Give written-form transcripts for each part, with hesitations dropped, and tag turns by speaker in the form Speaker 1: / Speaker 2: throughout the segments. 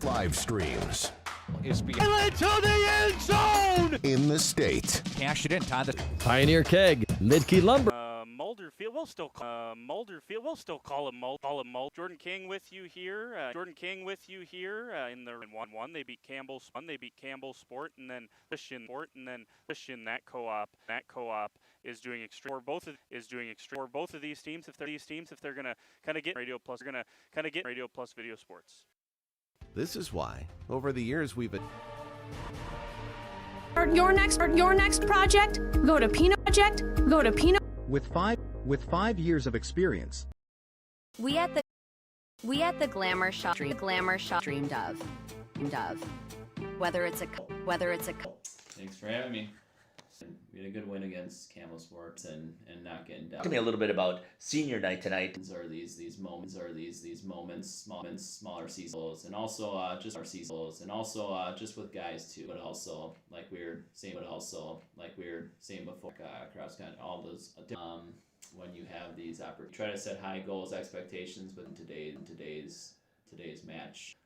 Speaker 1: Live streams
Speaker 2: Is to the end zone
Speaker 1: in the state.
Speaker 2: Cash it in, Todd.
Speaker 3: Pioneer Keg, Lidkey Lumber.
Speaker 4: Mulder Field, we'll still call him Mulder. Jordan King with you here. In the 1-1. They beat Campbell Sport, and then Christian. That co-op is doing extreme. For both of these teams, if they're gonna kind of get Radio Plus Video Sports.
Speaker 1: This is why, over the years, we've
Speaker 5: Your next project, go to Pino.
Speaker 6: With five years of experience.
Speaker 7: We at the Glamour Shop dreamed of. Whether it's a
Speaker 8: Thanks for having me. We had a good win against Camel Sports and not getting down.
Speaker 9: Tell me a little bit about senior night tonight.
Speaker 8: Are these moments, smaller seasons, and also just with guys too, but also like we were saying before, cross country, all those when you have these opportunities, try to set high goals, expectations, but in today's match.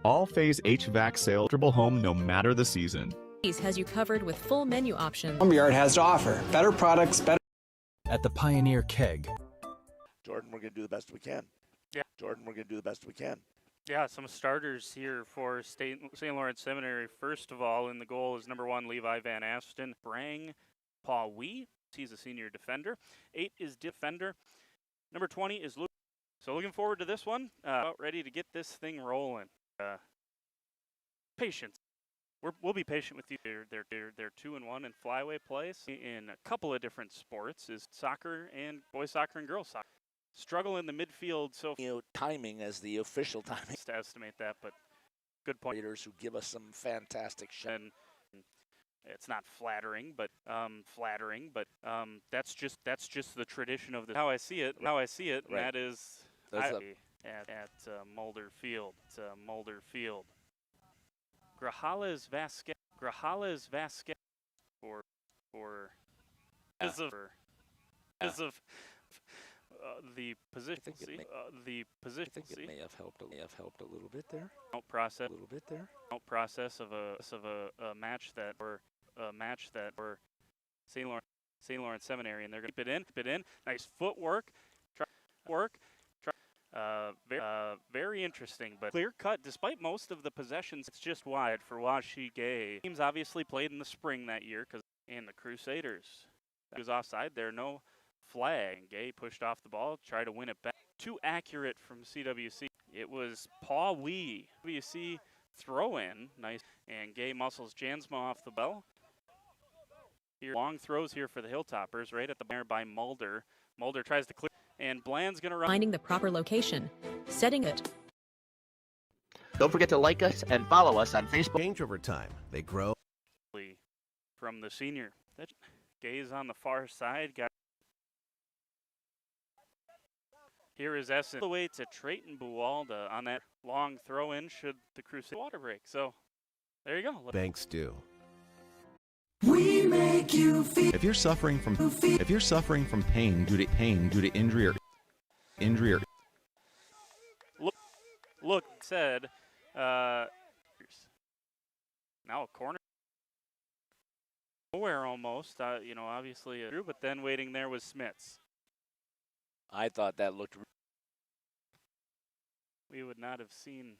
Speaker 10: All phase HVAC sale, triple home no matter the season.
Speaker 11: Has you covered with full menu options.
Speaker 12: Lumberyard has to offer better products, better.
Speaker 3: At the Pioneer Keg.
Speaker 13: Jordan, we're going to do the best we can.
Speaker 4: Yeah.
Speaker 13: Jordan, we're going to do the best we can.
Speaker 4: Yeah, some starters here for St. Lawrence Seminary. First of all, in the goal is number 1, Levi Van Asten. Brang Paul Wee. He's a senior defender. 8 is defender. Number 20 is Luke. So looking forward to this one. About ready to get this thing rolling. Patience. We'll be patient with you. They're 2-1 in flyaway place in a couple of different sports. Is soccer and boys soccer and girls soccer. Struggle in the midfield. So
Speaker 13: Timing as the official timing
Speaker 4: to estimate that, but good point.
Speaker 13: Who give us some fantastic shots.
Speaker 4: And it's not flattering, but that's just the tradition of the how I see it.
Speaker 13: Right.
Speaker 4: And that is at Mulder Field. Grajales Vasquez because of the position.
Speaker 13: I think it may have helped a little bit there.
Speaker 4: Process of a match that or St. Lawrence Seminary, and they're going to keep it in. Nice footwork. Very interesting, but clear cut. Despite most of the possessions, it's just wide for Washi Gay. Teams obviously played in the spring that year and the Crusaders. He was offside there, no flag. Gay pushed off the ball, tried to win it back. Too accurate from CWC. It was Paul Wee. CWC throw in, nice, and Gay muscles Jansma off the bell. Here, long throws here for the Hilltoppers, right at the bar by Mulder. Mulder tries to clear. And Bland's going to run.
Speaker 11: Finding the proper location, setting it.
Speaker 9: Don't forget to like us and follow us on Facebook.
Speaker 1: Change over time. They grow.
Speaker 4: From the senior. That Gaze on the far side. Here is Essen. All the way to Trayton Buwalda on that long throw in should the Crusaders water break. So there you go.
Speaker 1: Banks do.
Speaker 6: We make you feel.
Speaker 10: If you're suffering from pain due to injury or
Speaker 4: look said now a corner nowhere almost obviously Drew, but then waiting there was Smits.
Speaker 13: I thought that looked.
Speaker 4: We would not have seen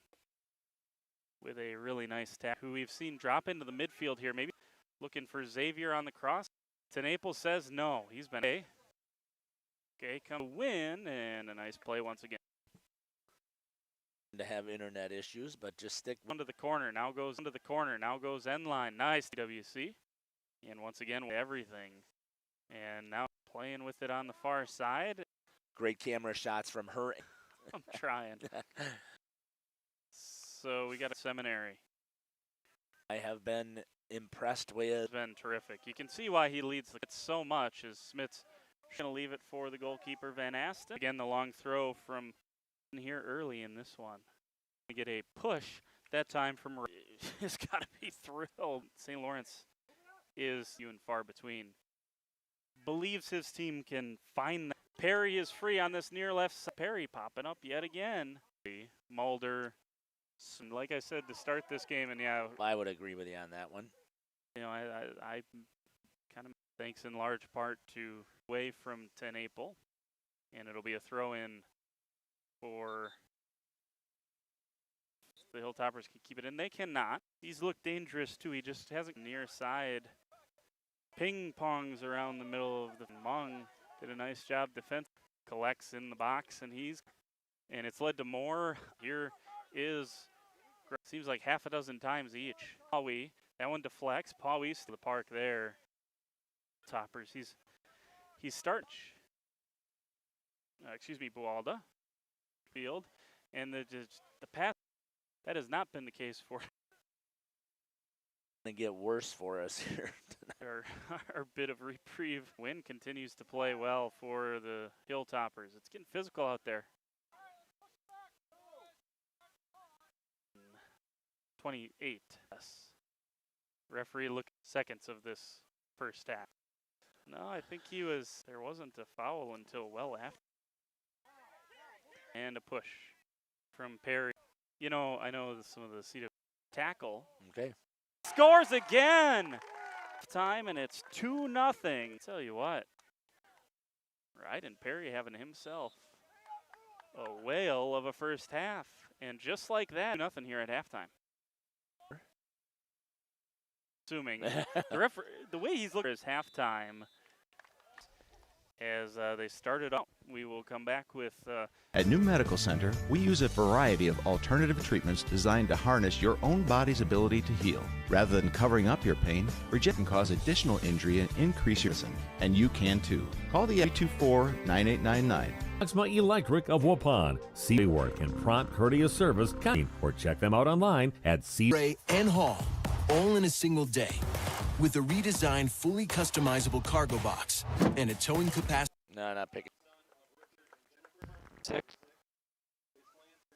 Speaker 4: with a really nice tap who we've seen drop into the midfield here, maybe looking for Xavier on the cross. Naples says no. He's been okay. Come to win, and a nice play once again.
Speaker 13: To have internet issues, but just stick
Speaker 4: Onto the corner. Now goes end line. Nice CWC, and once again everything. And now playing with it on the far side.
Speaker 13: Great camera shots from her.
Speaker 4: I'm trying. So we got a Seminary.
Speaker 13: I have been impressed with.
Speaker 4: It's been terrific. You can see why he leads so much as Smith's going to leave it for the goalkeeper Van Asten. Again, the long throw from here early in this one. We get a push that time from has got to be thrilled. St. Lawrence is few and far between. Believes his team can find that. Perry is free on this near left side. Perry popping up yet again. Mulder So, like I said, to start this game, and yeah,
Speaker 13: I would agree with you on that one.
Speaker 4: you know, I kind of thanks in large part to away from 10 April, and it'll be a throw-in for the Hilltoppers can keep it in. They cannot. He's looked dangerous too. He just hasn't near side. Ping pongs around the middle of the Mung did a nice job defense. Collects in the box, and it's led to more. Here is seems like half a dozen times each. Pawi, that one deflects. Pawi's to the park there. Toppers. He's starting. Bualda field, and the pass. That has not been the case for.
Speaker 13: They get worse for us here.
Speaker 4: Our bit of reprieve. Win continues to play well for the Hilltoppers. It's getting physical out there. 28. Yes. Referee look seconds of this first half. No, I think there wasn't a foul until well after. And a push from Perry. You know, I know some of the CWC tackle.
Speaker 13: Okay.
Speaker 4: Scores again! Time, and it's 2-0. Tell you what. Right, and Perry having himself a whale of a first half. And just like that, 2-0 here at halftime. Assuming the way he's looking at his halftime as they started out. We will come back with
Speaker 10: At New Medical Center, we use a variety of alternative treatments designed to harness your own body's ability to heal. Rather than covering up your pain, Reject can cause additional injury and increase your medicine. And you can too. Call the 824-9899.
Speaker 3: Proxima Electric of Waupun. See work and prompt courteous service. Or check them out online at
Speaker 14: Ray and haul, all in a single day. With a redesigned, fully customizable cargo box and a towing capacity.
Speaker 13: No, not picking.
Speaker 4: 6.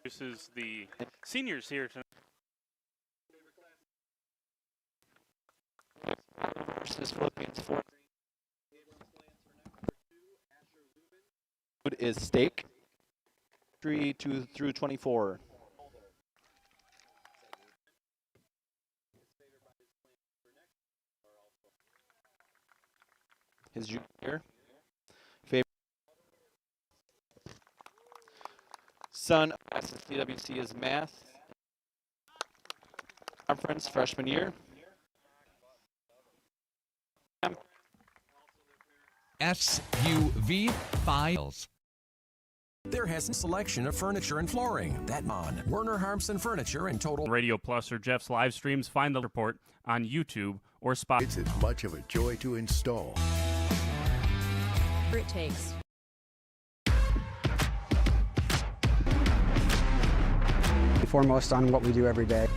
Speaker 4: This is the seniors here tonight.
Speaker 2: Versus Philippians 4. Food is steak. 3 through 24. His junior. Favorite. Son of CWC is math. Conference freshman year.
Speaker 15: SUV files.
Speaker 14: There has a selection of furniture and flooring. That on Werner Harmson Furniture and Total
Speaker 4: Radio Plus or Jeff's live streams. Find the report on YouTube or Spotify.
Speaker 1: It's as much of a joy to install.
Speaker 11: It takes.
Speaker 12: Foremost on what we do every day.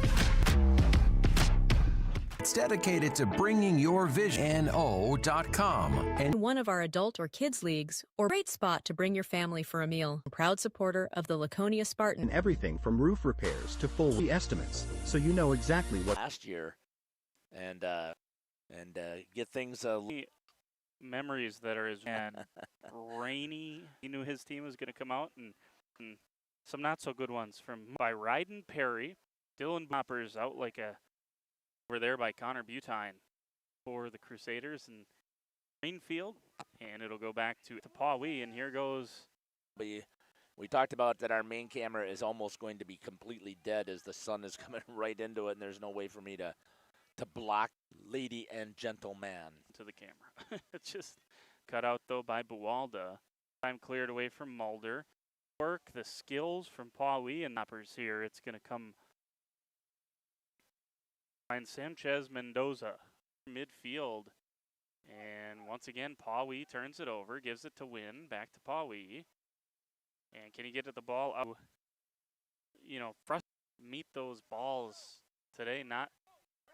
Speaker 14: It's dedicated to bringing your vision. NO.com.
Speaker 11: And one of our adult or kids leagues, or great spot to bring your family for a meal. Proud supporter of the Laconia Spartan.
Speaker 6: And everything from roof repairs to full estimates, so you know exactly what.
Speaker 13: Last year, and get things.
Speaker 4: Memories that are rainy. He knew his team was going to come out, and some not so good ones by Ryden Perry. Dylan Boppers out like a over there by Connor Butine for the Crusaders and Greenfield, and it'll go back to Pawi, and here goes.
Speaker 13: We talked about that our main camera is almost going to be completely dead as the sun is coming right into it, and there's no way for me to block lady and gentleman
Speaker 4: to the camera. It's just cut out though by Bualda. Time cleared away from Mulder. Work the skills from Pawi and Hilltoppers here. It's going to come find Sanchez Mendoza midfield, and once again Pawi turns it over, gives it to Win, back to Pawi, and can he get to the ball? Meet those balls today, not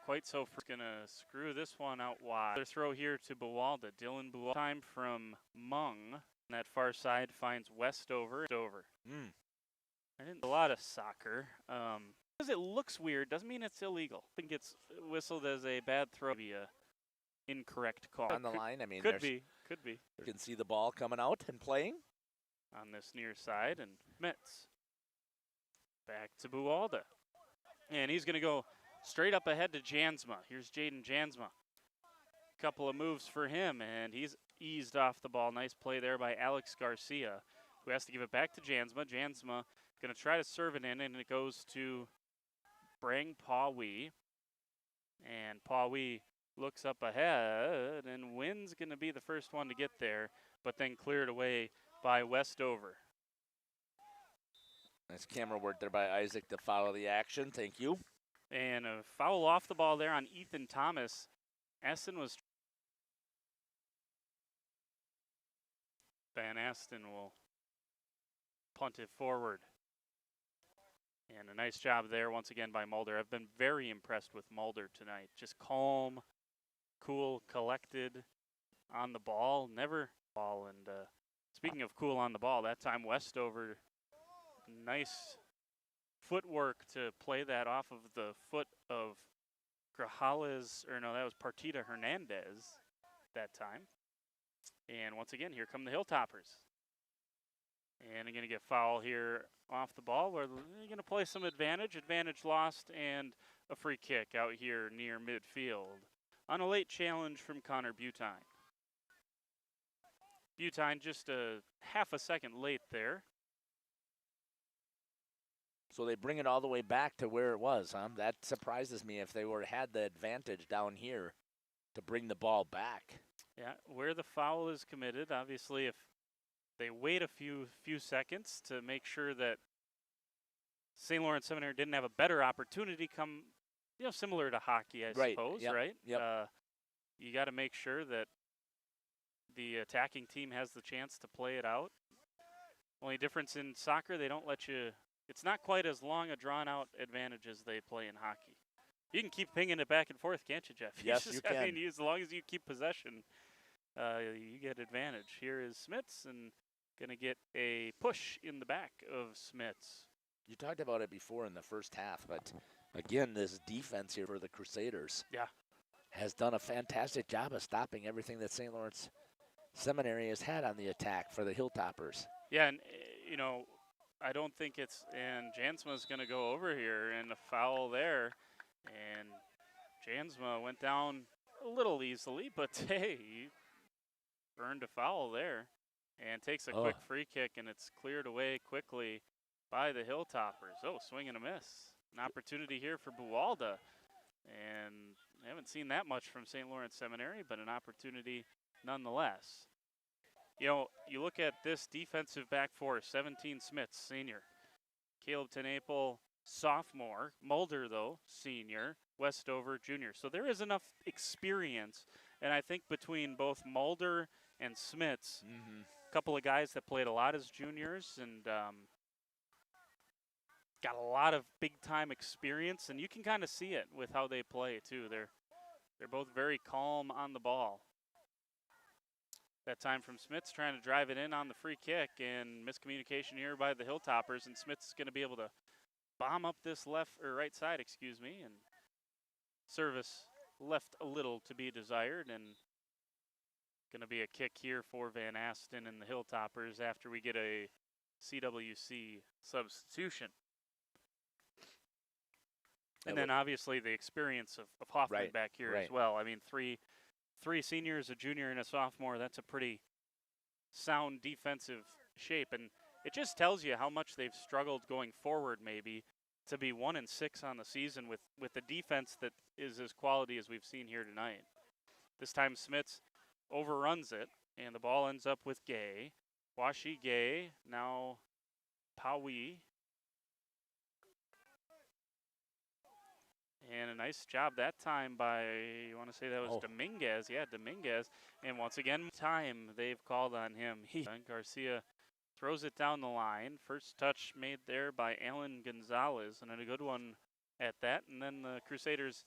Speaker 4: quite so. Gonna screw this one out wide. Another throw here to Bualda. Dylan Bualda. Time from Mung. That far side finds Westover. I didn't a lot of soccer. Because it looks weird doesn't mean it's illegal. I think it's whistled as a bad throw. Be a incorrect call
Speaker 13: on the line. I mean,
Speaker 4: could be.
Speaker 13: You can see the ball coming out and playing
Speaker 4: on this near side, and Metz back to Bualda. And he's going to go straight up ahead to Jansma. Here's Jaden Jansma. Couple of moves for him, and he's eased off the ball. Nice play there by Alex Garcia, who has to give it back to Jansma. Jansma going to try to serve it in, and it goes to Brang Pawee. And Pawee looks up ahead, and Wynn's going to be the first one to get there, but then cleared away by Westover.
Speaker 13: Nice camera work there by Isaac to follow the action. Thank you.
Speaker 4: And a foul off the ball there on Ethan Thomas. Aston was... Van Aston will punt it forward. And a nice job there once again by Mulder. I've been very impressed with Mulder tonight. Just calm, cool, collected on the ball. Never ball. And speaking of cool on the ball, that time Westover, nice footwork to play that off of the foot of Grajales, or no, that was Partida Hernandez that time. And once again, here come the Hilltoppers. And they're going to get foul here off the ball. We're going to play some advantage. Advantage lost and a free kick out here near midfield on a late challenge from Connor Butine. Butine just a half a second late there.
Speaker 13: So they bring it all the way back to where it was, huh? That surprises me if they had the advantage down here to bring the ball back.
Speaker 4: Yeah, where the foul is committed, obviously if they wait a few seconds to make sure that St. Lawrence Seminary didn't have a better opportunity come, similar to hockey, I suppose,
Speaker 13: yep.
Speaker 4: right?
Speaker 13: Yep.
Speaker 4: You got to make sure that the attacking team has the chance to play it out. Only difference in soccer, they don't let you, it's not quite as long a drawn-out advantage as they play in hockey. You can keep pinging it back and forth, can't you, Jeff?
Speaker 13: Yes, you can.
Speaker 4: I mean, as long as you keep possession, you get advantage. Here is Smits, and going to get a push in the back of Smits.
Speaker 13: You talked about it before in the first half, but again, this defense here for the Crusaders has done a fantastic job of stopping everything that St. Lawrence Seminary has had on the attack for the Hilltoppers.
Speaker 4: Yeah, and, I don't think it's, and Jansma's going to go over here, and a foul there. And Jansma went down a little easily, but hey, he earned a foul there and takes a quick free kick, and it's cleared away quickly by the Hilltoppers. Oh, swing and a miss. An opportunity here for Buwalda. And I haven't seen that much from St. Lawrence Seminary, but an opportunity nonetheless. You look at this defensive back four, 17 Smits, senior. Caleb Tenaple, sophomore. Mulder, though, senior. Westover, junior. So there is enough experience. And I think between both Mulder and Smits, a couple of guys that played a lot as juniors and got a lot of big-time experience. And you can kind of see it with how they play, too. They're both very calm on the ball. That time from Smits trying to drive it in on the free kick, and miscommunication here by the Hilltoppers, and Smits is going to be able to bomb up this right side, and service left a little to be desired, and going to be a kick here for Van Aston and the Hilltoppers after we get a CWC substitution. And then obviously the experience of Hoffman back here as well. I mean, three seniors, a junior, and a sophomore. That's a pretty sound defensive shape. And it just tells you how much they've struggled going forward, maybe, to be 1-6 on the season with the defense that is as quality as we've seen here tonight. This time Smits overruns it, and the ball ends up with Gay. Washi Gay, now Pawee. And a nice job that time by, you want to say that was Dominguez. Yeah, Dominguez. And once again, time they've called on him. Garcia throws it down the line. First touch made there by Alan Gonzalez. And a good one at that. And then the Crusaders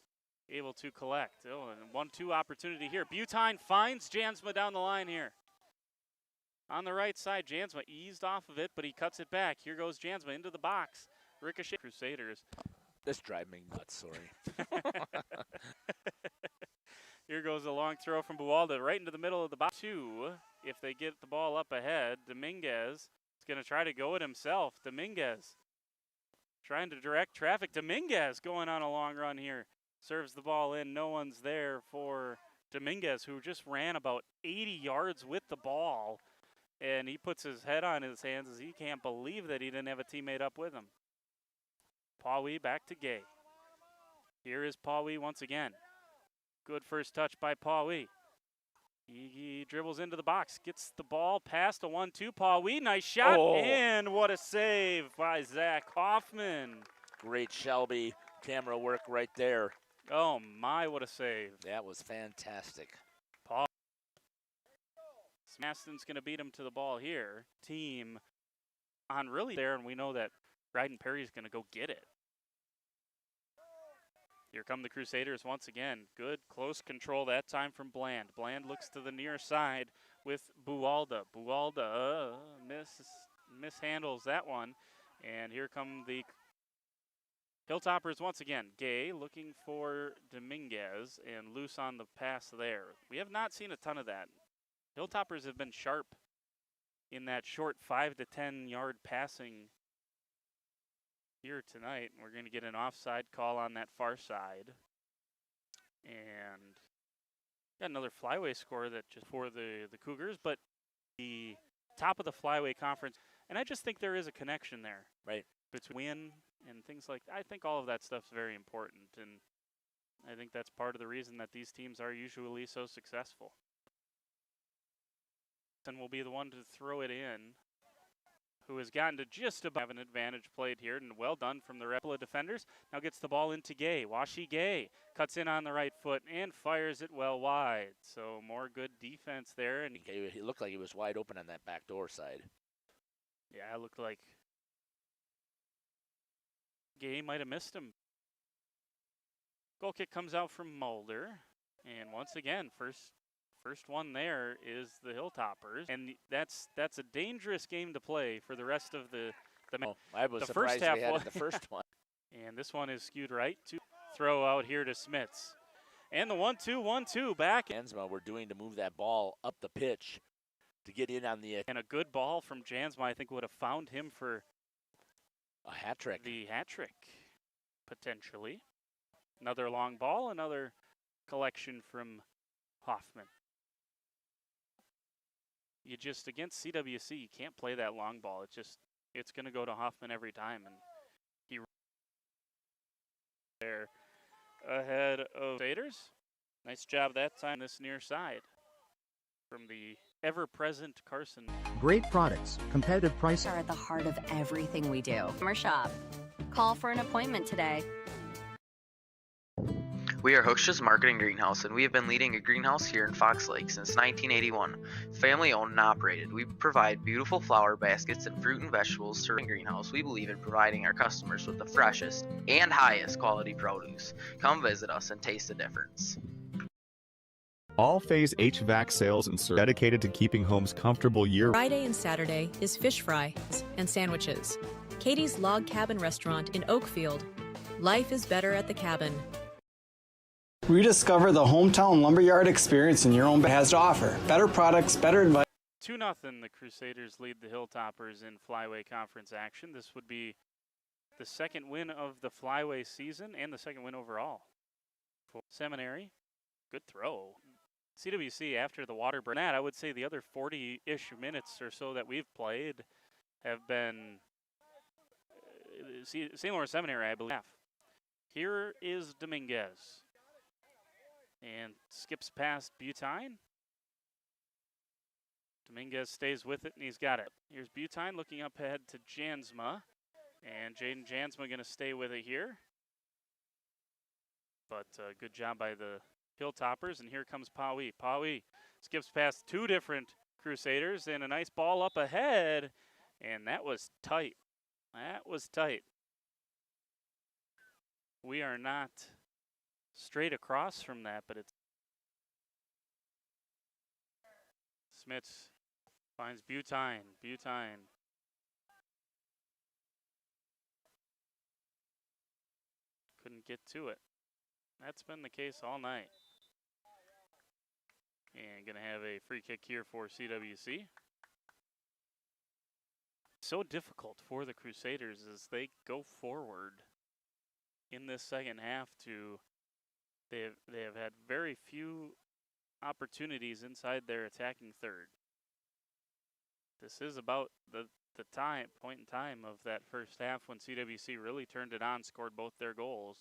Speaker 4: able to collect. Oh, and 1-2 opportunity here. Butine finds Jansma down the line here. On the right side, Jansma eased off of it, but he cuts it back. Here goes Jansma into the box. Ricochet Crusaders.
Speaker 13: This drives me nuts, sorry.
Speaker 4: Here goes a long throw from Buwalda right into the middle of the box. If they get the ball up ahead, Dominguez is going to try to go it himself. Dominguez trying to direct traffic. Dominguez going on a long run here. Serves the ball in. No one's there for Dominguez, who just ran about 80 yards with the ball. And he puts his head on his hands as he can't believe that he didn't have a teammate up with him. Pawi back to Gay. Here is Pawi once again. Good first touch by Pawi. He dribbles into the box, gets the ball past a 1-2. Pawi, nice shot, and what a save by Zach Hoffman.
Speaker 13: Great Shelby camera work right there.
Speaker 4: Oh my, what a save.
Speaker 13: That was fantastic.
Speaker 4: Paul Maston's going to beat him to the ball here. Team on really there, and we know that Bryden Perry's going to go get it. Here come the Crusaders once again. Good close control that time from Bland. Bland looks to the near side with Bualda. Bualda mishandles that one. And here come the Hilltoppers once again. Gay looking for Dominguez and loose on the pass there. We have not seen a ton of that. Hilltoppers have been sharp in that short 5 to 10 yard passing here tonight. We're going to get an offside call on that far side. And got another flyway score that just for the Cougars, but the top of the flyway conference. And I just think there is a connection there.
Speaker 13: Right.
Speaker 4: Between win and things like that. I think all of that stuff's very important. And I think that's part of the reason that these teams are usually so successful. And will be the one to throw it in, who has gotten to just about have an advantage played here, and well done from the Repla defenders. Now gets the ball into Gay. Washi Gay cuts in on the right foot and fires it well wide. So more good defense there. And
Speaker 13: he looked like he was wide open on that backdoor side.
Speaker 4: Yeah, it looked like Gay might have missed him. Goal kick comes out from Mulder. And once again, First one there is the Hilltoppers, and that's a dangerous game to play for the rest of the
Speaker 13: I was
Speaker 4: the
Speaker 13: surprised
Speaker 4: first half
Speaker 13: we had it the first one.
Speaker 4: And this one is skewed right to throw out here to Smits. And the 1-2 back.
Speaker 13: Jansma were doing to move that ball up the pitch to get in on the
Speaker 4: and a good ball from Jansma, I think, would have found him for
Speaker 13: a hat trick.
Speaker 4: The hat trick, potentially. Another long ball, another collection from Hoffman. You just, against CWC, you can't play that long ball. It's going to go to Hoffman every time. And he there ahead of Crusaders. Nice job that time, this near side. From the ever-present Carson.
Speaker 6: Great products, competitive prices
Speaker 7: are at the heart of everything we do. Summer shop. Call for an appointment today.
Speaker 15: We are Hooksha's Marketing Greenhouse, and we have been leading a greenhouse here in Fox Lake since 1981. Family owned and operated, we provide beautiful flower baskets and fruit and vegetables to our greenhouse. We believe in providing our customers with the freshest and highest quality produce. Come visit us and taste the difference.
Speaker 16: All-phase HVAC sales and service dedicated to keeping homes comfortable year.
Speaker 11: Friday and Saturday is fish fries and sandwiches. Katie's Log Cabin Restaurant in Oakfield. Life is better at the cabin.
Speaker 17: Rediscover the hometown lumberyard experience in your own has to offer. Better products, better advice.
Speaker 4: 2-0, the Crusaders lead the Hilltoppers in Flyway Conference action. This would be the second win of the Flyway season and the second win overall. For Seminary, good throw. CWC after the water burn. I would say the other 40-ish minutes or so that we've played have been St. Lawrence Seminary, I believe. Here is Dominguez. And skips past Butine. Dominguez stays with it, and he's got it. Here's Butine looking up ahead to Jansma. And Jaden Jansma going to stay with it here. But good job by the Hilltoppers, and here comes Pawi. Pawi skips past two different Crusaders, and a nice ball up ahead. And that was tight. That was tight. We are not straight across from that, but it's Smits finds Butine. Butine couldn't get to it. That's been the case all night. And gonna have a free kick here for CWC. so difficult for the Crusaders as they go forward in this second half they have had very few opportunities inside their attacking third. This is about the point in time of that first half when CWC really turned it on, scored both their goals.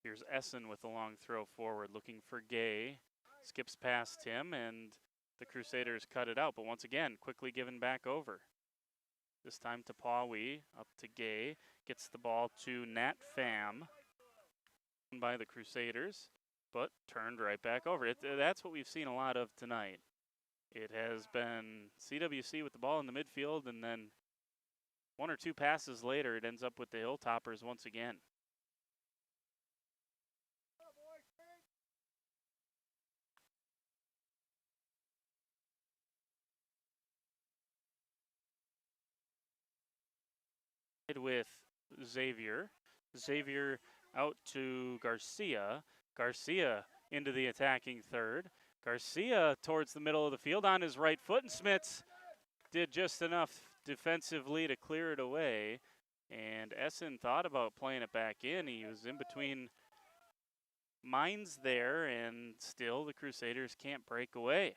Speaker 4: Here's Essen with a long throw forward, looking for Gay. Skips past him, and the Crusaders cut it out, but once again, quickly given back over. This time to Pawi, up to Gay, gets the ball to Nat Pham by the Crusaders, but turned right back over. That's what we've seen a lot of tonight. It has been CWC with the ball in the midfield, and then one or two passes later, it ends up with the Hilltoppers once again. With Xavier. Xavier out to Garcia. Garcia into the attacking third. Garcia towards the middle of the field on his right foot, and Smits did just enough defensively to clear it away. And Essen thought about playing it back in. He was in between minds there, and still the Crusaders can't break away.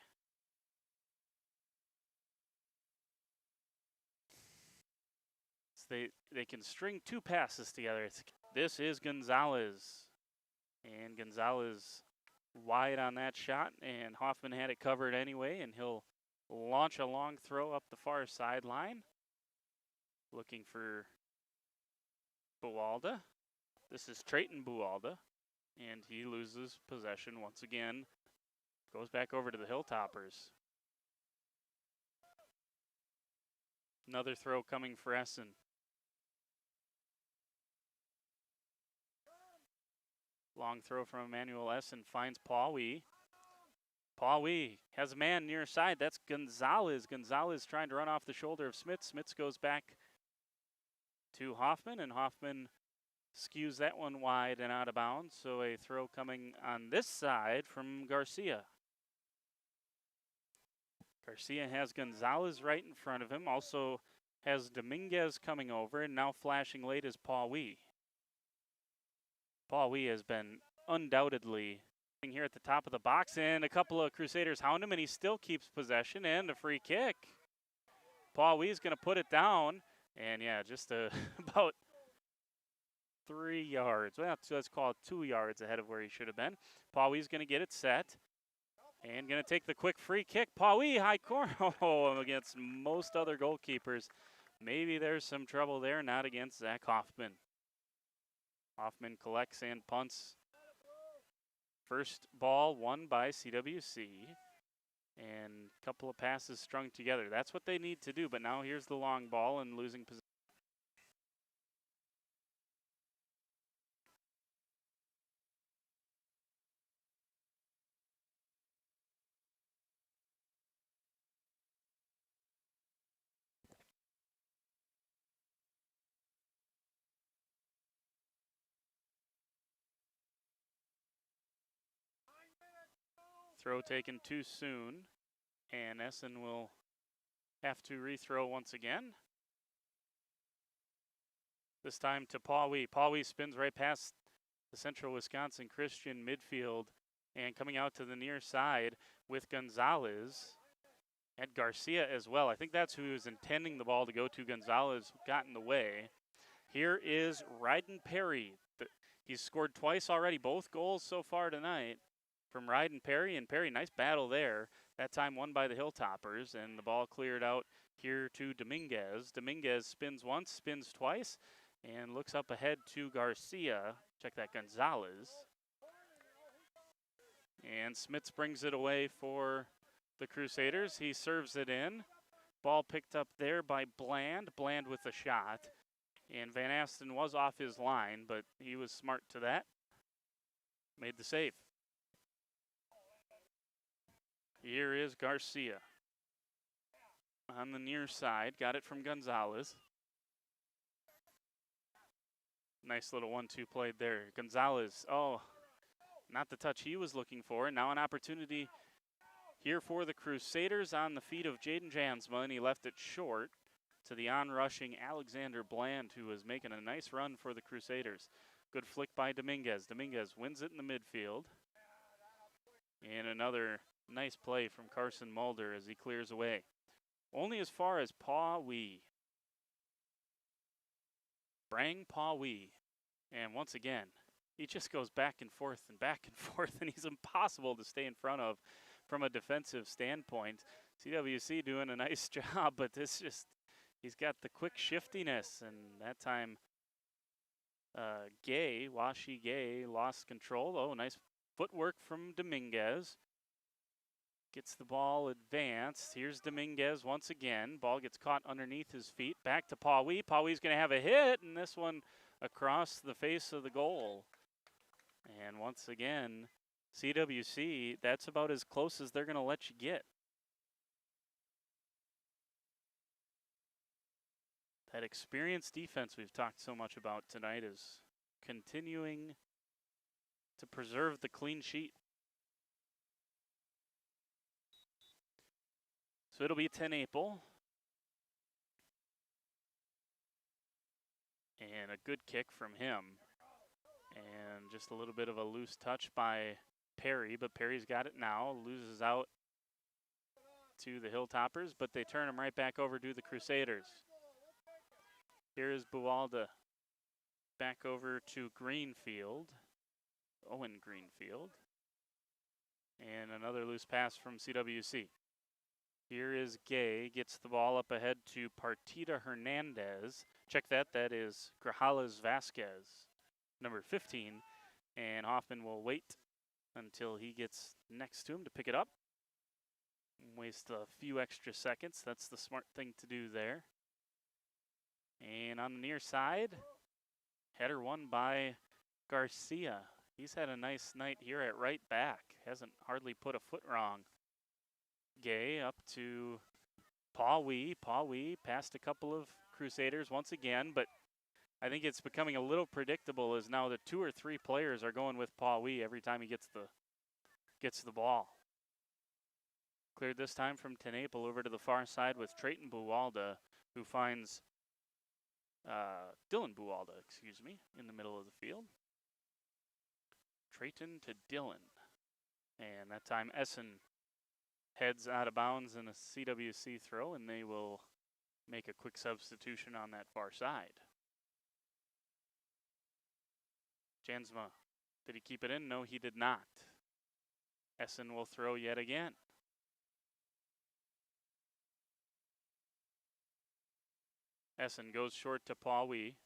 Speaker 4: They can string two passes together. This is Gonzalez. And Gonzalez wide on that shot, and Hoffman had it covered anyway, and he'll launch a long throw up the far sideline. Looking for Buwalda. This is Trayton Buwalda, and he loses possession once again. Goes back over to the Hilltoppers. Another throw coming for Essen. Long throw from Emmanuel Essen finds Pawi. Pawi has a man near side. That's Gonzalez. Gonzalez trying to run off the shoulder of Smits. Smits goes back to Hoffman, and Hoffman skews that one wide and out of bounds. So a throw coming on this side from Garcia. Garcia has Gonzalez right in front of him. Also has Dominguez coming over, and now flashing late is Pawi. Pawi has been undoubtedly here at the top of the box, and a couple of Crusaders hound him, and he still keeps possession, and a free kick. Pawi's going to put it down, and yeah, just about 3 yards. Well, let's call it 2 yards ahead of where he should have been. Pawi's going to get it set, and going to take the quick free kick. Pawi, high corner, against most other goalkeepers. Maybe there's some trouble there, not against Zach Hoffman. Hoffman collects and punts. First ball won by CWC. And a couple of passes strung together. That's what they need to do, but now here's the long ball and losing possession. Throw taken too soon, and Essen will have to rethrow once again. This time to Pawi. Pawi spins right past the Central Wisconsin Christian midfield, and coming out to the near side with Gonzalez and Garcia as well. I think that's who he was intending the ball to go to. Gonzalez got in the way. Here is Ryden Perry. He's scored twice already, both goals so far tonight from Ryden Perry, and Perry, nice battle there. That time won by the Hilltoppers, and the ball cleared out here to Dominguez. Dominguez spins once, spins twice, and looks up ahead to Garcia. Check that, Gonzalez. And Smits brings it away for the Crusaders. He serves it in. Ball picked up there by Bland. Bland with the shot. And Van Asten was off his line, but he was smart to that. Made the save. Here is Garcia. On the near side, got it from Gonzalez. Nice little 1-2 played there. Gonzalez, not the touch he was looking for. Now an opportunity here for the Crusaders on the feet of Jaden Jansma, and he left it short to the on-rushing Alexander Bland, who was making a nice run for the Crusaders. Good flick by Dominguez. Dominguez wins it in the midfield. And another nice play from Carson Mulder as he clears away. Only as far as Paw Wee. Brang Paw Wee. And once again, he just goes back and forth, and he's impossible to stay in front of from a defensive standpoint. CWC doing a nice job, but this just, he's got the quick shiftiness, and that time Washi Gay lost control. Oh, nice footwork from Dominguez. Gets the ball advanced. Here's Dominguez once again. Ball gets caught underneath his feet. Back to Paw Wee. Paw Wee's going to have a hit, and this one across the face of the goal. And once again, CWC, that's about as close as they're going to let you get. That experienced defense we've talked so much about tonight is continuing to preserve the clean sheet. So it'll be 10 April. And a good kick from him. And just a little bit of a loose touch by Perry, but Perry's got it now. Loses out to the Hilltoppers, but they turn him right back over to the Crusaders. Here's Buwalda back over to Greenfield. Owen Greenfield. And another loose pass from CWC. Here is Gay, gets the ball up ahead to Partida Hernandez. Check that, that is Grajales Vasquez, number 15. And Hoffman will wait until he gets next to him to pick it up. Waste a few extra seconds, that's the smart thing to do there. And on the near side, header won by Garcia. He's had a nice night here at right back. Hasn't hardly put a foot wrong. Gay up to Paw Wee. Paw Wee passed a couple of Crusaders once again, but I think it's becoming a little predictable as now the 2 or 3 players are going with Paw Wee every time he gets the ball. Cleared this time from Tenaple over to the far side with Trayton Buwalda, who finds Dylan Buwalda, in the middle of the field. Trayton to Dylan. And that time Essen heads out of bounds in a CWC throw, and they will make a quick substitution on that far side. Jansma, did he keep it in? No, he did not. Essen will throw yet again. Essen goes short to Paw Wee.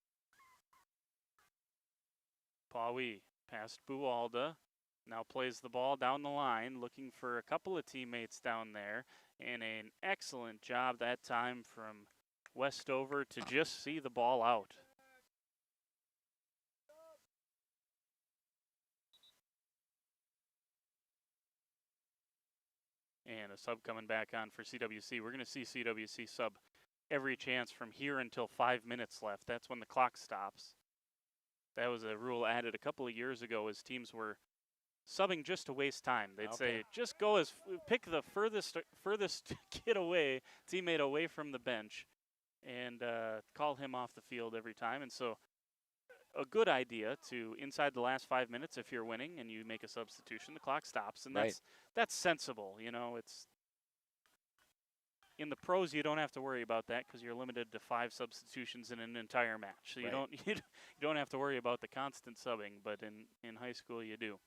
Speaker 4: Paw Wee past Buwalda. Now plays the ball down the line, looking for a couple of teammates down there. And an excellent job that time from Westover to just see the ball out. And a sub coming back on for CWC. We're going to see CWC sub every chance from here until 5 minutes left. That's when the clock stops. That was a rule added a couple of years ago as teams were subbing just to waste time. They'd say, just go pick the furthest kid away, teammate away from the bench, and call him off the field every time. And so a good idea to, inside the last 5 minutes, if you're winning and you make a substitution, the clock stops. And that's sensible. You know, it's in the pros, you don't have to worry about that because you're limited to 5 substitutions in an entire match. So you don't have to worry about the constant subbing, but in high school you do.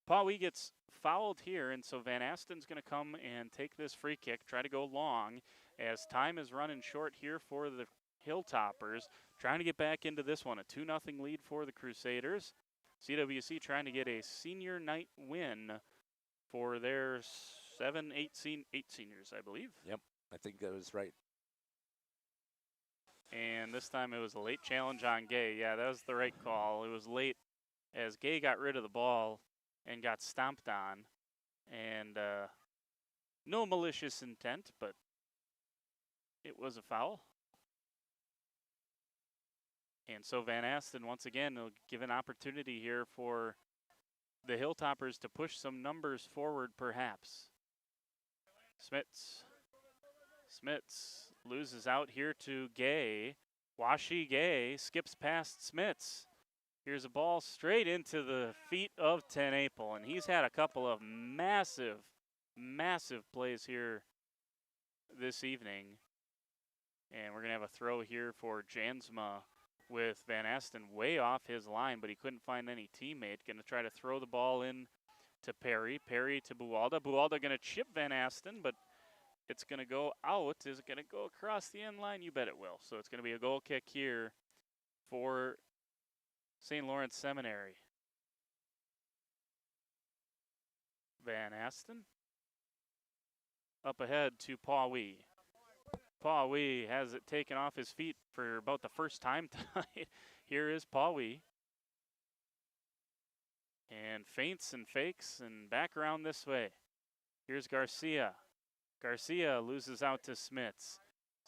Speaker 4: Paw Wee gets fouled here, and so Van Asten's going to come and take this free kick, try to go long, as time is running short here for the Hilltoppers, trying to get back into this one. A 2-0 lead for the Crusaders. CWC trying to get a senior night win for their 8 seniors, I believe.
Speaker 13: Yep, I think that was right.
Speaker 4: And this time it was a late challenge on Gay. Yeah, that was the right call. It was late as Gay got rid of the ball and got stomped on. And no malicious intent, but it was a foul. And so Van Asten, once again, will give an opportunity here for the Hilltoppers to push some numbers forward, perhaps. Smits loses out here to Gay. Washi Gay skips past Smits. Here's a ball straight into the feet of Ten Apel, and he's had a couple of massive plays here this evening. And we're going to have a throw here for Jansma with Van Asten way off his line, but he couldn't find any teammate. Going to try to throw the ball in to Perry. Perry to Buwalda. Buwalda going to chip Van Asten, but it's going to go out. Is it going to go across the end line? You bet it will. So it's going to be a goal kick here for St. Lawrence Seminary. Van Asten up ahead to Paul Wee. Paul Wee has it taken off his feet for about the first time tonight. Here is Paul Wee. And feints and fakes and back around this way. Here's Garcia. Garcia loses out to Smits.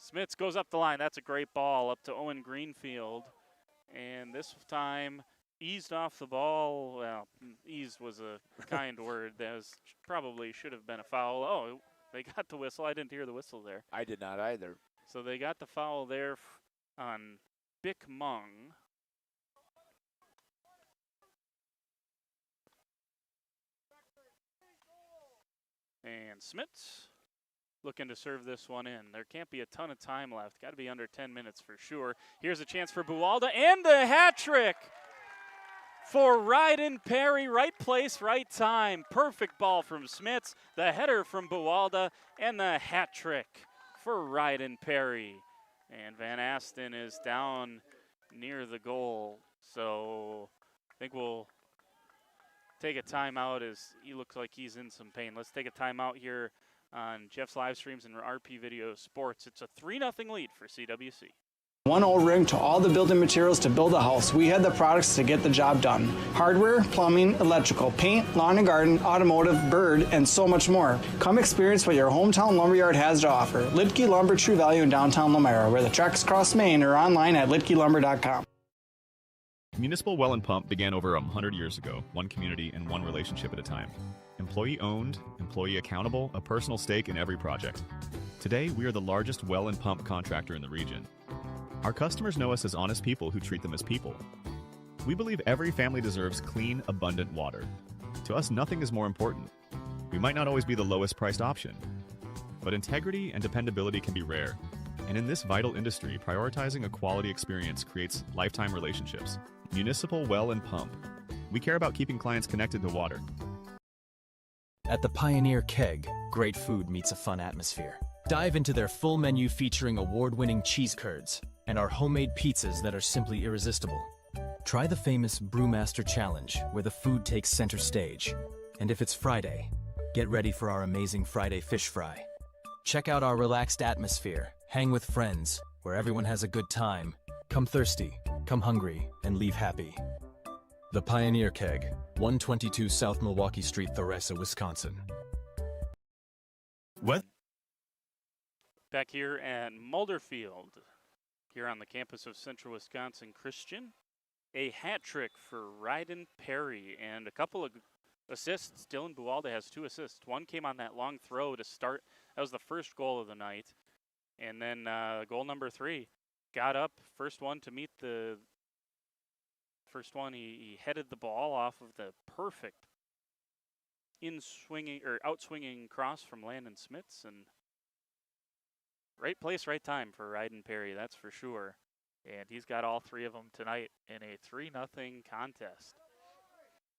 Speaker 4: Smits goes up the line. That's a great ball up to Owen Greenfield. And this time eased off the ball. Well, eased was a kind word. That was probably should have been a foul. Oh, they got the whistle. I didn't hear the whistle there.
Speaker 13: I did not either.
Speaker 4: So they got the foul there on Bick Mung. And Smits looking to serve this one in. There can't be a ton of time left. Got to be under 10 minutes for sure. Here's a chance for Buwalda and the hat trick for Ryden Perry. Right place, right time. Perfect ball from Smits. The header from Buwalda and the hat trick for Ryden Perry. And Van Asten is down near the goal. So I think we'll take a timeout as he looks like he's in some pain. Let's take a timeout here on Jeff's live streams and RP Video Sports. It's a 3-0 lead for CWC.
Speaker 17: One O-ring to all the building materials to build a house. We had the products to get the job done. Hardware, plumbing, electrical, paint, lawn and garden, automotive, bird, and so much more. Come experience what your hometown lumberyard has to offer. Lidke Lumber, True Value in downtown Lamera, where the tracks cross Maine, or online at lidkelumber.com.
Speaker 16: Municipal Well and Pump began over 100 years ago, one community and one relationship at a time. Employee owned, employee accountable, a personal stake in every project. Today, we are the largest well and pump contractor in the region. Our customers know us as honest people who treat them as people. We believe every family deserves clean, abundant water. To us, nothing is more important. We might not always be the lowest priced option, but integrity and dependability can be rare. And in this vital industry, prioritizing a quality experience creates lifetime relationships. Municipal Well and Pump. We care about keeping clients connected to water.
Speaker 14: At the Pioneer Keg, great food meets a fun atmosphere. Dive into their full menu featuring award-winning cheese curds and our homemade pizzas that are simply irresistible. Try the famous Brewmaster Challenge, where the food takes center stage. And if it's Friday, get ready for our amazing Friday fish fry. Check out our relaxed atmosphere, hang with friends, where everyone has a good time. Come thirsty, come hungry, and leave happy. The Pioneer Keg, 122 South Milwaukee Street, Theresa, Wisconsin.
Speaker 16: What?
Speaker 4: Back here at Mulder Field, here on the campus of Central Wisconsin Christian. A hat trick for Ryden Perry and a couple of assists. Dylan Buwalda has 2 assists. One came on that long throw to start. That was the first goal of the night. And then goal number 3. Got up, first one to meet the first one. He headed the ball off of the perfect out-swinging cross from Landon Smits, and right place, right time for Ryden Perry, that's for sure. And he's got all 3 of them tonight in a 3-0 contest.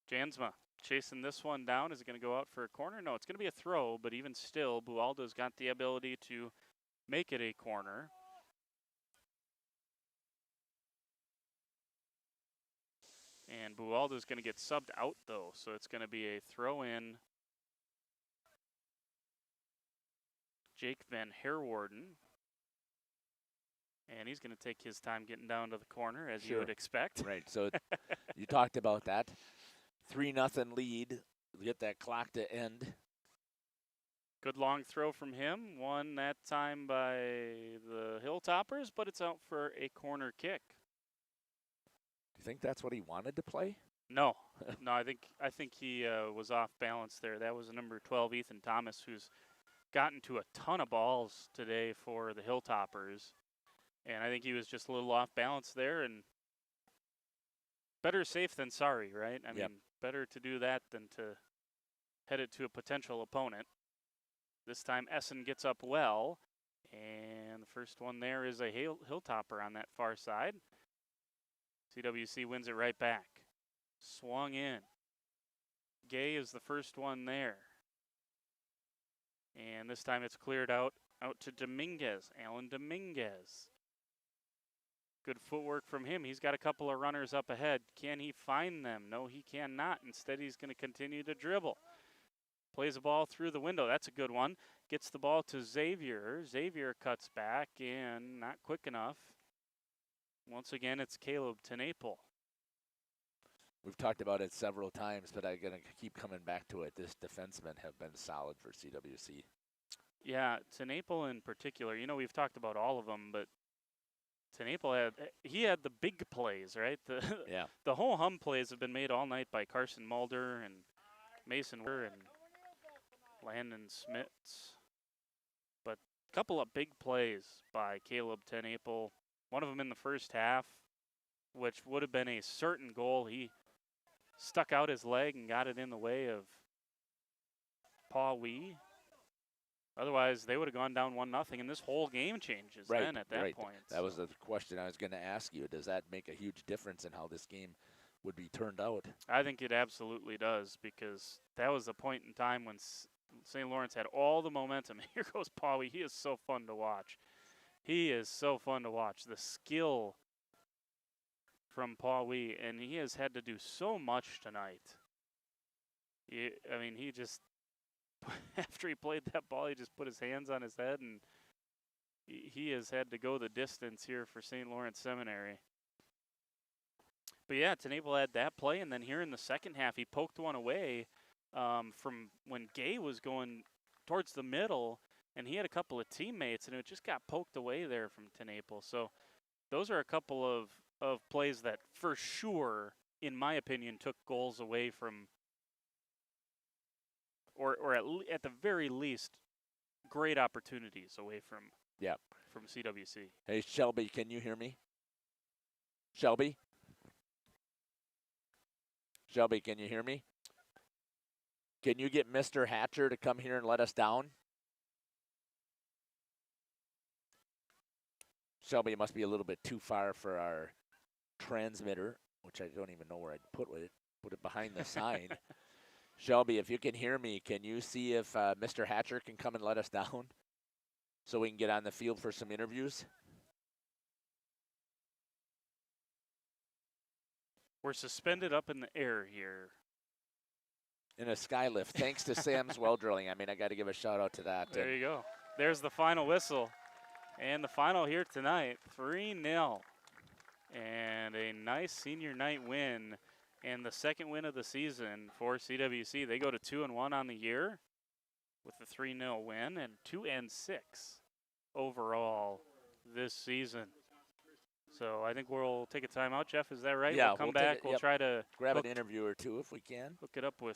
Speaker 4: Jansma chasing this one down. Is it going to go out for a corner? No, it's going to be a throw, but even still, Buwalda's got the ability to make it a corner. And Buwalda's going to get subbed out, though, so it's going to be a throw-in. Jake Van Herwarden. And he's going to take his time getting down to the corner, as you would expect.
Speaker 13: Right, so you talked about that. 3-0 lead. Get that clock to end.
Speaker 4: Good long throw from him. Won that time by the Hilltoppers, but it's out for a corner kick.
Speaker 13: You think that's what he wanted to play?
Speaker 4: No, no. I think he was off balance there. That was number 12, Ethan Thomas, who's gotten to a ton of balls today for the Hilltoppers. And I think he was just a little off balance there, and better safe than sorry, right? I mean, better to do that than to head it to a potential opponent. This time Essen gets up well, and the first one there is a Hilltopper on that far side. CWC wins it right back. Swung in. Gay is the first one there. And this time it's cleared out to Dominguez, Alan Dominguez. Good footwork from him. He's got a couple of runners up ahead. Can he find them? No, he cannot. Instead, he's going to continue to dribble. Plays the ball through the window. That's a good one. Gets the ball to Xavier. Xavier cuts back and not quick enough. Once again, it's Caleb Tenaple.
Speaker 13: We've talked about it several times, but I'm going to keep coming back to it. This defensemen have been solid for CWC.
Speaker 4: Yeah, Tenaple in particular. You know, we've talked about all of them, but Tenaple had the big plays, right? The whole hum plays have been made all night by Carson Mulder and Mason Weir and Landon Smits. But a couple of big plays by Caleb Tenaple. One of them in the first half, which would have been a certain goal. He stuck out his leg and got it in the way of Paul Wee. Otherwise, they would have gone down 1-0, and this whole game changes then at that point.
Speaker 13: That was the question I was going to ask you. Does that make a huge difference in how this game would be turned out?
Speaker 4: I think it absolutely does, because that was the point in time when St. Lawrence had all the momentum. Here goes Paul Wee. He is so fun to watch. He is so fun to watch. The skill from Paul Wee, and he has had to do so much tonight. I mean, he just, after he played that ball, he just put his hands on his head, and he has had to go the distance here for St. Lawrence Seminary. But yeah, Tenaple had that play, and then here in the second half, he poked one away from when Gay was going towards the middle, and he had a couple of teammates, and it just got poked away there from Tenaple. So those are a couple of plays that for sure, in my opinion, took goals away from, or at the very least, great opportunities away from CWC.
Speaker 13: Hey, Shelby, can you hear me? Shelby? Shelby, can you hear me? Can you get Mr. Hatcher to come here and let us down? Shelby, it must be a little bit too far for our transmitter, which I don't even know where I'd put it. Put it behind the sign. Shelby, if you can hear me, can you see if Mr. Hatcher can come and let us down so we can get on the field for some interviews?
Speaker 4: We're suspended up in the air here.
Speaker 13: In a skylift, thanks to Sam's Well Drilling. I mean, I got to give a shout out to that.
Speaker 4: There you go. There's the final whistle. And the final here tonight, 3-0. And a nice senior night win, and the second win of the season for CWC. They go to 2-1 on the year with the 3-0 win, and 2-6 overall this season. So I think we'll take a timeout, Jeff. Is that right?
Speaker 13: Yeah,
Speaker 4: we'll come back. We'll try to
Speaker 13: grab an interview or two if we can.
Speaker 4: Hook it up with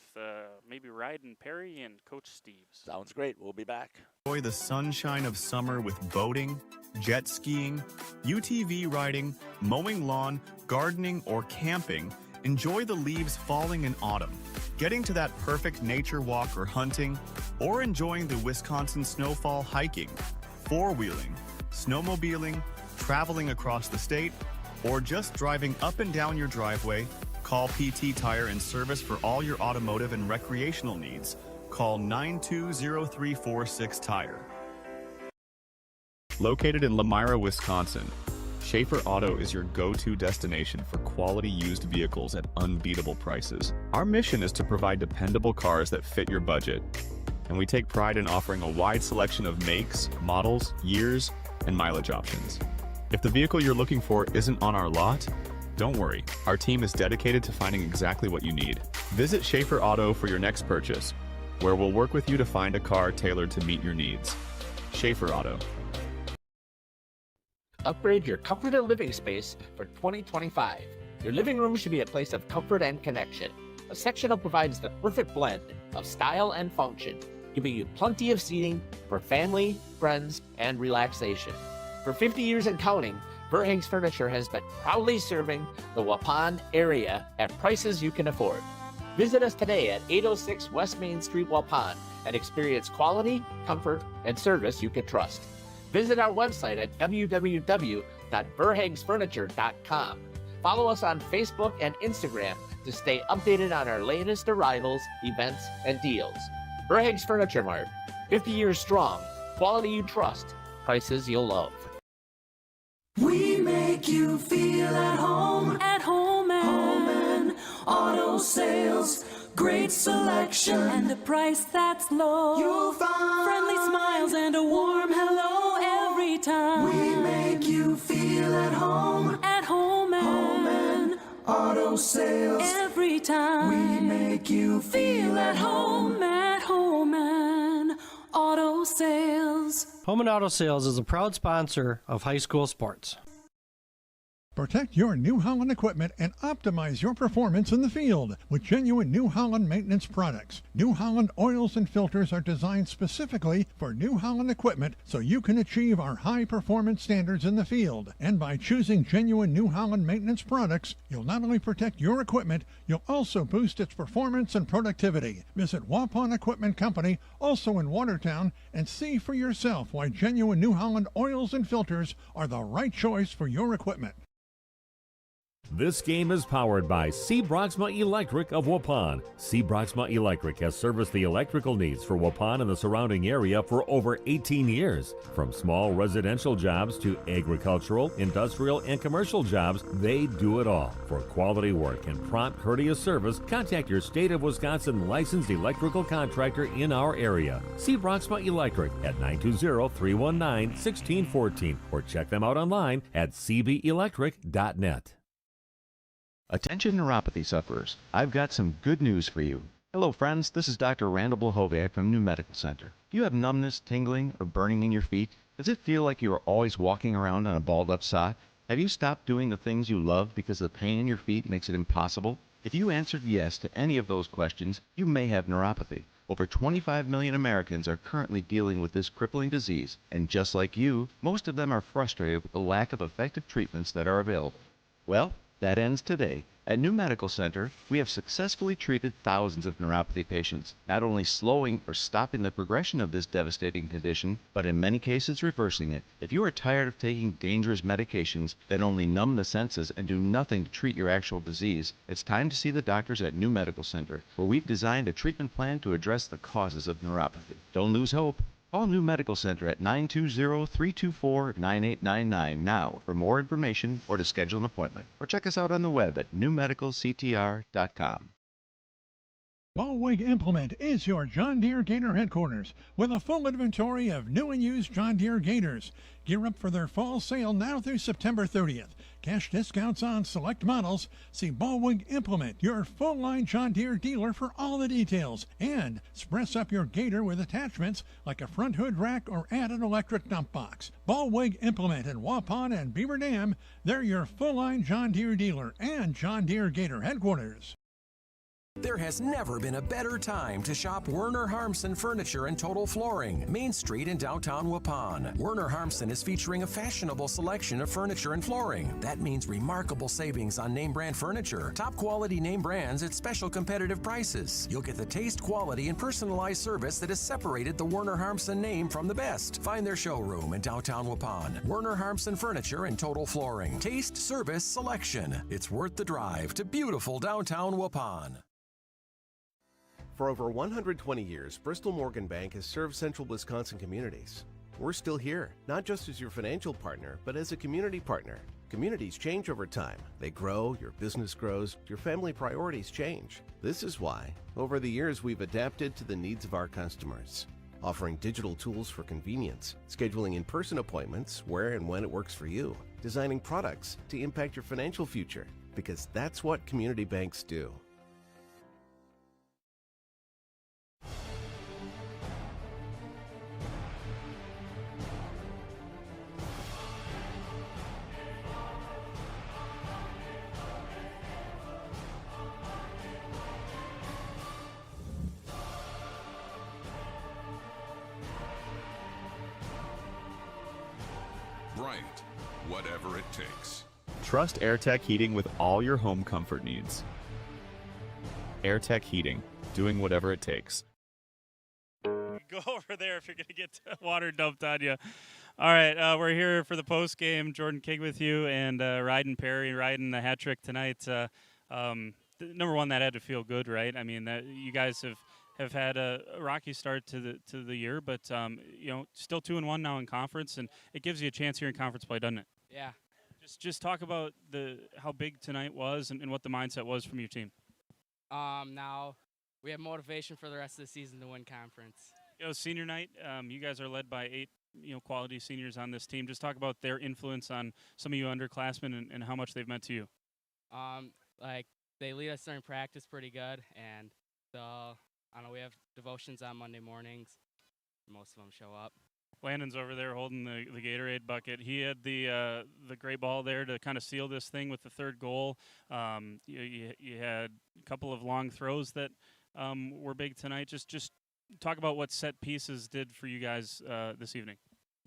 Speaker 4: maybe Ryden Perry and Coach Steves.
Speaker 13: Sounds great. We'll be back.
Speaker 16: Enjoy the sunshine of summer with boating, jet skiing, UTV riding, mowing lawn, gardening, or camping. Enjoy the leaves falling in autumn, getting to that perfect nature walk or hunting, or enjoying the Wisconsin snowfall hiking, four-wheeling, snowmobiling, traveling across the state, or just driving up and down your driveway. Call PT Tire and Service for all your automotive and recreational needs. Call 920-346-TIRE. Located in Lamira, Wisconsin, Schaefer Auto is your go-to destination for quality used vehicles at unbeatable prices. Our mission is to provide dependable cars that fit your budget, and we take pride in offering a wide selection of makes, models, years, and mileage options. If the vehicle you're looking for isn't on our lot, don't worry. Our team is dedicated to finding exactly what you need. Visit Schaefer Auto for your next purchase, where we'll work with you to find a car tailored to meet your needs. Schaefer Auto.
Speaker 9: Upgrade your comforted living space for 2025. Your living room should be a place of comfort and connection. A sectional provides the perfect blend of style and function. giving you plenty of seating for family, friends, and relaxation. For 50 years and counting, Verhaeg's Furniture has been proudly serving the Waupun area at prices you can afford. Visit us today at 806 West Main Street, Waupun, and experience quality, comfort, and service you can trust. Visit our website at www.verhaegsfurniture.com. Follow us on Facebook and Instagram to stay updated on our latest arrivals, events, and deals. Verhaeg's Furniture Mart, 50 years strong, quality you trust, prices you'll love.
Speaker 18: We make you feel at home and auto sales. Great selection and a price that's low. You'll find friendly smiles and a warm hello every time. We make you feel at home and auto sales. Every time we make you feel at home and auto sales.
Speaker 19: Home and Auto Sales is a proud sponsor of high school sports.
Speaker 20: Protect your New Holland equipment and optimize your performance in the field with genuine New Holland maintenance products. New Holland oils and filters are designed specifically for New Holland equipment so you can achieve our high performance standards in the field. And by choosing genuine New Holland maintenance products, you'll not only protect your equipment, you'll also boost its performance and productivity. Visit Waupun Equipment Company, also in Watertown, and see for yourself why genuine New Holland oils and filters are the right choice for your equipment.
Speaker 3: This game is powered by C. Broxma Electric of Waupun. C. Broxma Electric has serviced the electrical needs for Waupun and the surrounding area for over 18 years. From small residential jobs to agricultural, industrial, and commercial jobs, they do it all. For quality work and prompt, courteous service, contact your state of Wisconsin licensed electrical contractor in our area. C. Broxma Electric at 920-319-1614 or check them out online at cbelectric.net.
Speaker 10: Attention neuropathy sufferers, I've got some good news for you. Hello friends, this is Dr. Randall Blahoviak from New Medical Center. Do you have numbness, tingling, or burning in your feet? Does it feel like you are always walking around on a balled up sock? Have you stopped doing the things you love because the pain in your feet makes it impossible? If you answered yes to any of those questions, you may have neuropathy. Over 25 million Americans are currently dealing with this crippling disease, and just like you, most of them are frustrated with the lack of effective treatments that are available. Well, that ends today. At New Medical Center, we have successfully treated thousands of neuropathy patients, not only slowing or stopping the progression of this devastating condition, but in many cases reversing it. If you are tired of taking dangerous medications that only numb the senses and do nothing to treat your actual disease, it's time to see the doctors at New Medical Center, where we've designed a treatment plan to address the causes of neuropathy. Don't lose hope. Call New Medical Center at 920-324-9899 now for more information or to schedule an appointment. Or check us out on the web at newmedicalctr.com.
Speaker 20: Ballweg Implement is your John Deere Gator headquarters with a full inventory of new and used John Deere Gators. Gear up for their fall sale now through September 30th. Cash discounts on select models. See Ballweg Implement, your full-line John Deere dealer for all the details. And spruce up your Gator with attachments like a front hood rack or add an electric dump box. Ballweg Implement in Waupun and Beaver Dam, they're your full-line John Deere dealer and John Deere Gator headquarters.
Speaker 21: There has never been a better time to shop Werner Harmsen Furniture and Total Flooring, Main Street in downtown Waupun. Werner Harmsen is featuring a fashionable selection of furniture and flooring. That means remarkable savings on name brand furniture, top quality name brands at special competitive prices. You'll get the taste, quality, and personalized service that has separated the Werner Harmsen name from the best. Find their showroom in downtown Waupun. Werner Harmsen Furniture and Total Flooring. Taste, service, selection. It's worth the drive to beautiful downtown Waupun.
Speaker 22: For over 120 years, Bristol Morgan Bank has served central Wisconsin communities. We're still here, not just as your financial partner, but as a community partner. Communities change over time. They grow, your business grows, your family priorities change. This is why, over the years, we've adapted to the needs of our customers, offering digital tools for convenience, scheduling in-person appointments where and when it works for you, designing products to impact your financial future, because that's what community banks do.
Speaker 5: right, whatever it takes.
Speaker 16: Trust AirTech Heating with all your home comfort needs. AirTech Heating, doing whatever it takes.
Speaker 4: Go over there if you're going to get water dumped on you. All right, we're here for the post game. Jordan King with you, and Ryden Perry riding the hat trick tonight. Number one, that had to feel good, right? I mean, you guys have had a rocky start to the year, but still 2-1 now in conference, and it gives you a chance here in conference play, doesn't it?
Speaker 8: Yeah.
Speaker 4: Just talk about how big tonight was and what the mindset was from your team.
Speaker 8: Now we have motivation for the rest of the season to win conference.
Speaker 4: Senior night, you guys are led by 8 quality seniors on this team. Just talk about their influence on some of you underclassmen and how much they've meant to you.
Speaker 8: They lead us during practice pretty good, and we have devotions on Monday mornings. Most of them show up.
Speaker 4: Landon's over there holding the Gatorade bucket. He had the great ball there to kind of seal this thing with the third goal. You had a couple of long throws that were big tonight. Just talk about what set pieces did for you guys this evening.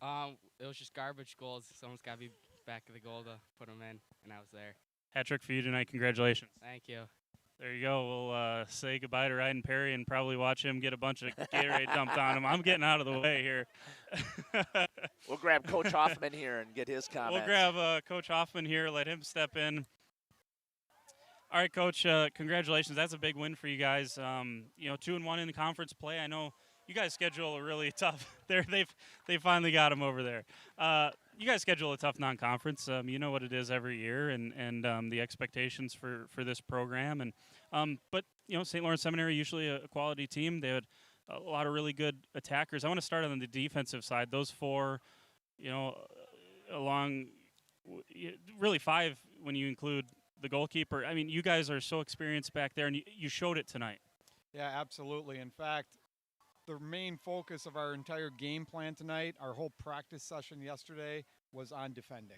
Speaker 8: It was just garbage goals. Someone's got to be back of the goal to put them in, and I was there.
Speaker 4: Hat trick for you tonight. Congratulations.
Speaker 8: Thank you.
Speaker 4: There you go. We'll say goodbye to Ryden Perry and probably watch him get a bunch of Gatorade dumped on him. I'm getting out of the way here.
Speaker 13: We'll grab Coach Hoffman here and get his comments.
Speaker 4: We'll grab Coach Hoffman here, let him step in. All right, Coach, congratulations. That's a big win for you guys. 2-1 in the conference play. I know you guys schedule a really tough. They finally got him over there. You guys schedule a tough non-conference. You know what it is every year, and the expectations for this program. But St. Lawrence Seminary, usually a quality team. They had a lot of really good attackers. I want to start on the defensive side. Those 4, along really 5 when you include the goalkeeper. I mean, you guys are so experienced back there, and you showed it tonight.
Speaker 23: Yeah, absolutely. In fact, the main focus of our entire game plan tonight, our whole practice session yesterday, was on defending.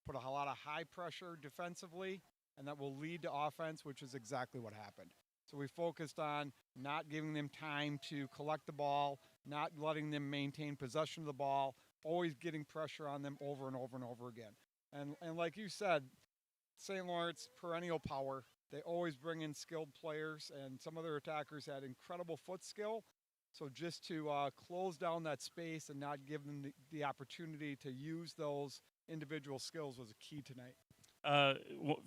Speaker 23: Put a lot of high pressure defensively, and that will lead to offense, which is exactly what happened. So we focused on not giving them time to collect the ball, not letting them maintain possession of the ball, always getting pressure on them over and over and over again. And like you said, St. Lawrence, perennial power. They always bring in skilled players, and some of their attackers had incredible foot skill. So just to close down that space and not give them the opportunity to use those individual skills was a key tonight.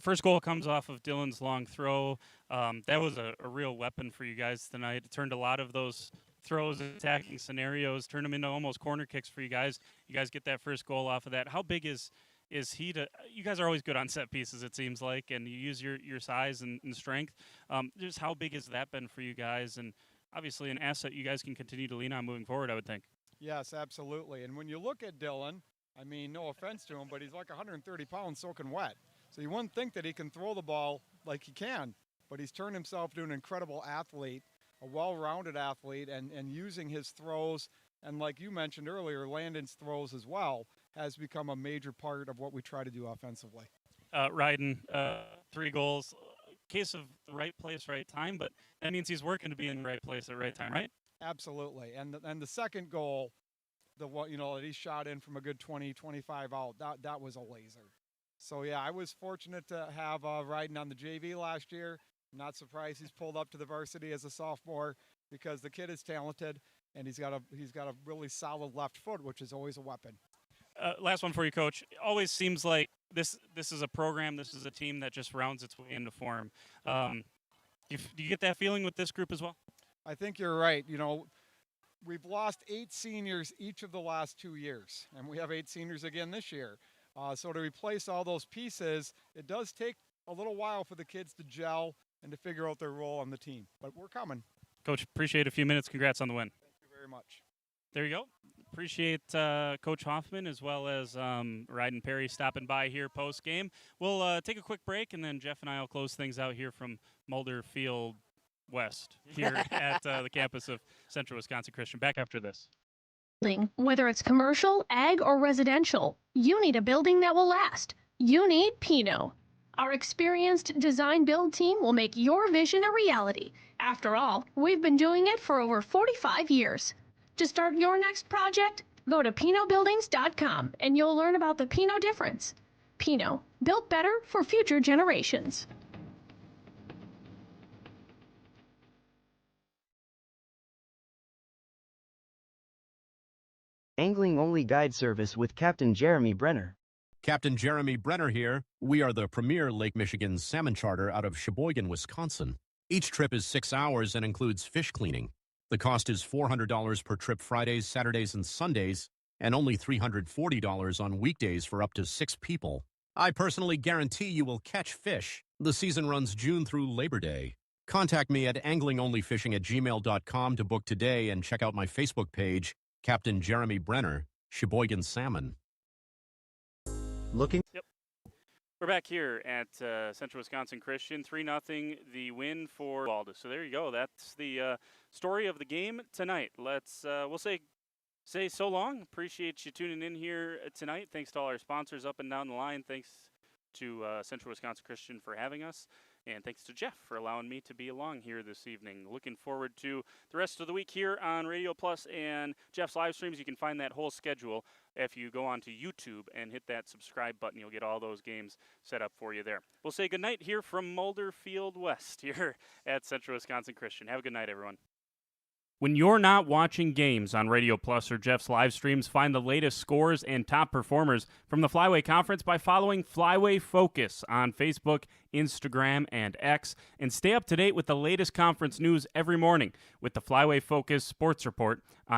Speaker 4: First goal comes off of Dylan's long throw. That was a real weapon for you guys tonight. It turned a lot of those throws, attacking scenarios, turned them into almost corner kicks for you guys. You guys get that first goal off of that. How big is he to – you guys are always good on set pieces, it seems like, and you use your size and strength. Just how big has that been for you guys? And obviously an asset you guys can continue to lean on moving forward, I would think.
Speaker 23: Yes, absolutely. And when you look at Dylan, I mean, no offense to him, but he's like 130 pounds soaking wet. So you wouldn't think that he can throw the ball like he can, but he's turned himself into an incredible athlete, a well-rounded athlete, and using his throws, and like you mentioned earlier, Landon's throws as well, has become a major part of what we try to do offensively.
Speaker 4: Ryden, 3 goals. Case of the right place, right time, but that means he's working to be in the right place at the right time, right?
Speaker 23: Absolutely. And the second goal, that he shot in from a good 20, 25 out, that was a laser. So yeah, I was fortunate to have Ryden on the JV last year. I'm not surprised he's pulled up to the varsity as a sophomore because the kid is talented and he's got a really solid left foot, which is always a weapon.
Speaker 4: Last one for you, Coach. It always seems like this is a program, this is a team that just rounds its way into form. Do you get that feeling with this group as well?
Speaker 23: I think you're right. We've lost 8 seniors each of the last 2 years, and we have 8 seniors again this year. So to replace all those pieces, it does take a little while for the kids to gel and to figure out their role on the team. But we're coming.
Speaker 4: Coach, appreciate a few minutes. Congrats on the win.
Speaker 23: Thank you very much.
Speaker 4: There you go. Appreciate Coach Hoffman as well as Ryden Perry stopping by here post-game. We'll take a quick break, and then Jeff and I will close things out here from Mulder Field West here at the campus of Central Wisconsin Christian. Back after this.
Speaker 24: Whether it's commercial, ag, or residential, you need a building that will last. You need Pinot. Our experienced design build team will make your vision a reality. After all, we've been doing it for over 45 years. To start your next project, Go to PinoBuildings.com and you'll learn about the Pino difference. Pino, built better for future generations.
Speaker 1: Angling-only guide service with Captain Jeremy Brenner.
Speaker 2: Captain Jeremy Brenner here. We are the premier Lake Michigan salmon charter out of Sheboygan, Wisconsin. Each trip is 6 hours and includes fish cleaning. The cost is $400 per trip Fridays, Saturdays, and Sundays, and only $340 on weekdays for up to 6 people. I personally guarantee you will catch fish. The season runs June through Labor Day. Contact me at anglingonlyfishing@gmail.com to book today and check out my Facebook page, Captain Jeremy Brenner, Sheboygan Salmon.
Speaker 1: Looking.
Speaker 4: Yep. We're back here at Central Wisconsin Christian, 3-0, the win for Mulder. So there you go. That's the story of the game tonight. We'll say so long. Appreciate you tuning in here tonight. Thanks to all our sponsors up and down the line. Thanks to Central Wisconsin Christian for having us. And thanks to Jeff for allowing me to be along here this evening. Looking forward to the rest of the week here on Radio Plus and Jeff's live streams. You can find that whole schedule if you go onto YouTube and hit that subscribe button. You'll get all those games set up for you there. We'll say goodnight here from Mulder Field West here at Central Wisconsin Christian. Have a good night, everyone. When you're not watching games on Radio Plus or Jeff's live streams, find the latest scores and top performers from the Flyway Conference by following Flyway Focus on Facebook, Instagram, and X, and stay up to date with the latest conference news every morning with the Flyway Focus Sports Report on